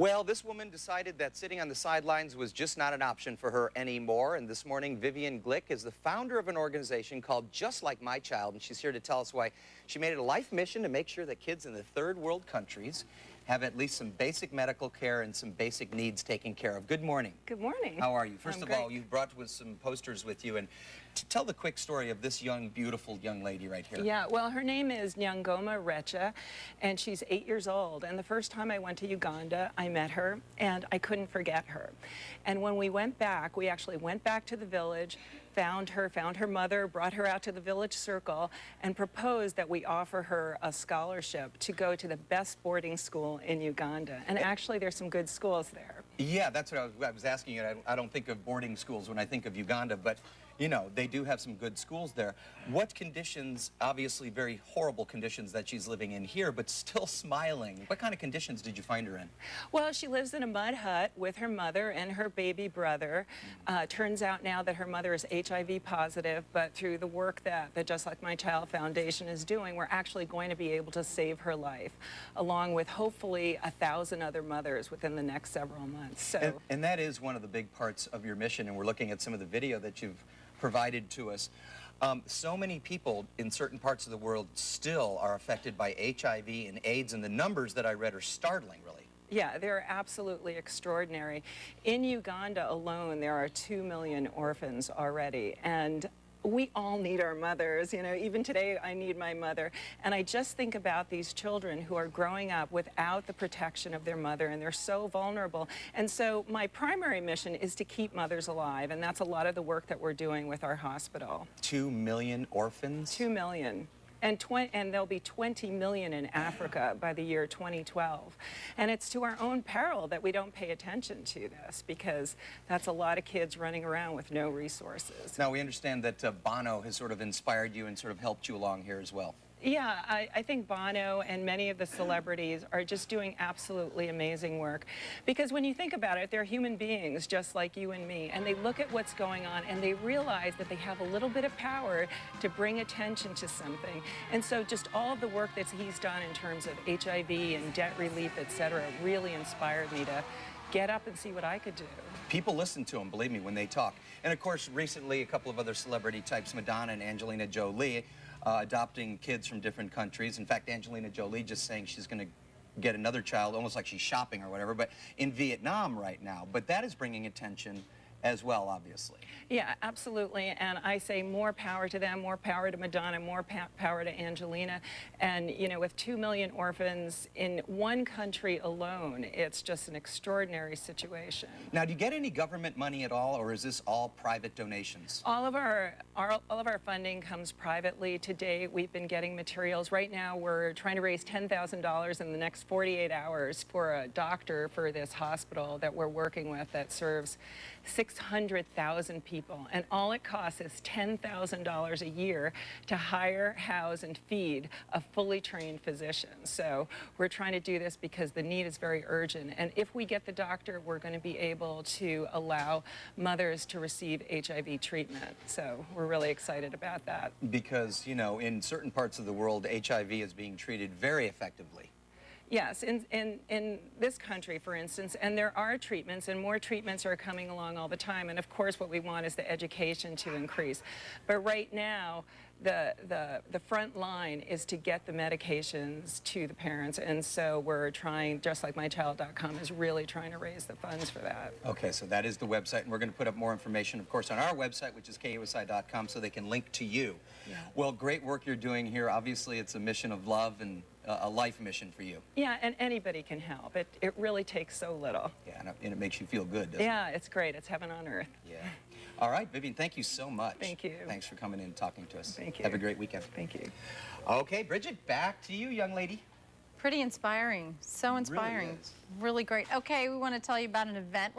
Well, this woman decided that sitting on the sidelines was just not an option for her anymore. And this morning, Vivian Glick is the founder of an organization called Just Like My Child. And she's here to tell us why she made it a life mission to make sure that kids in the third world countries have at least some basic medical care and some basic needs taken care of. Good morning. Good morning. How are you? First I'm of great. all, you brought with some posters with you. And tell the quick story of this young, beautiful young lady right here. Yeah, well, her name is Nyangoma Recha, and she's 8 years old. And the first time I went to Uganda, I met her, and I couldn't forget her. And when we went back, we actually went back to the village, found her mother, brought her out to the village circle, and proposed that we offer her a scholarship to go to the best boarding school in Uganda. And actually, there's some good schools there. Yeah, that's what I was asking you. I don't think of boarding schools when I think of Uganda, but, you know, they do have some good schools there. What conditions, obviously very horrible conditions that she's living in here, but still smiling. What kind of conditions did you find her in? Well, she lives in a mud hut with her mother and her baby brother. Turns out now that her mother is HIV positive, but through the work that the Just Like My Child Foundation is doing, we're actually going to be able to save her life, along with hopefully 1,000 other mothers within the next several months. So, and that is one of the big parts of your mission, and we're looking at some of the video that you've provided to us. So many people in certain parts of the world still are affected by HIV and AIDS, and the numbers that I read are startling, really. yeah, they're absolutely extraordinary. In Uganda alone, there are 2 million orphans already, and we all need our mothers. You know, even today I need my mother. And I just think about these children who are growing up without the protection of their mother, and they're so vulnerable. And so my primary mission is to keep mothers alive, and that's a lot of the work that we're doing with our hospital. 2 million orphans? 2 million. And there'll be 20 million in Africa by the year 2012. And it's to our own peril that we don't pay attention to this, because that's a lot of kids running around with no resources. Now, we understand that Bono has sort of inspired you and sort of helped you along here as well. Yeah, I think Bono and many of the celebrities are just doing absolutely amazing work, because when you think about it, they're human beings just like you and me, and they look at what's going on and they realize that they have a little bit of power to bring attention to something. And so just all of the work that he's done in terms of HIV and debt relief, etc., really inspired me to get up and see what I could do. People listen to him, believe me, when they talk. And of course, recently, a couple of other celebrity types, Madonna and Angelina Jolie, adopting kids from different countries. In fact, Angelina Jolie just saying she's going to get another child, almost like she's shopping or whatever, but in Vietnam right now. But that is bringing attention as well, obviously. Yeah, absolutely. And I say more power to them, more power to Madonna, more power to Angelina. And, you know, with 2 million orphans in one country alone, it's just an extraordinary situation. Now, do you get any government money at all, or is this all private donations? All of our funding comes privately. Today, we've been getting materials. Right now, we're trying to raise $10,000 in the next 48 hours for a doctor for this hospital that we're working with that serves 600,000 people, and all it costs is $10,000 a year to hire, house, and feed a fully trained physician. So we're trying to do this because the need is very urgent, and if we get the doctor, we're going to be able to allow mothers to receive HIV treatment. So we're really excited about that. Because, you know, in certain parts of the world, HIV is being treated very effectively. Yes, in this country, for instance, and there are treatments, and more treatments are coming along all the time, and of course what we want is the education to increase. But right now, the front line is to get the medications to the parents, and so we're trying, justlikeMychild.com is really trying to raise the funds for that. Okay, so that is the website, and we're going to put up more information, of course, on our website, which is KUSI.com, so they can link to you. Yeah. Well, great work you're doing here. Obviously, it's a mission of love and a life mission for you. Yeah, and anybody can help. It really takes so little. Yeah, and it makes you feel good, doesn't it? Yeah, it's great. It's heaven on earth. Yeah. All right, Vivian, thank you so much. Thank you. Thanks for coming in and talking to us. Thank you. Have a great weekend. Thank you. Okay, Bridget, back to you, young lady. Pretty inspiring. So inspiring. Really is. Really great. Okay, we want to tell you about an event.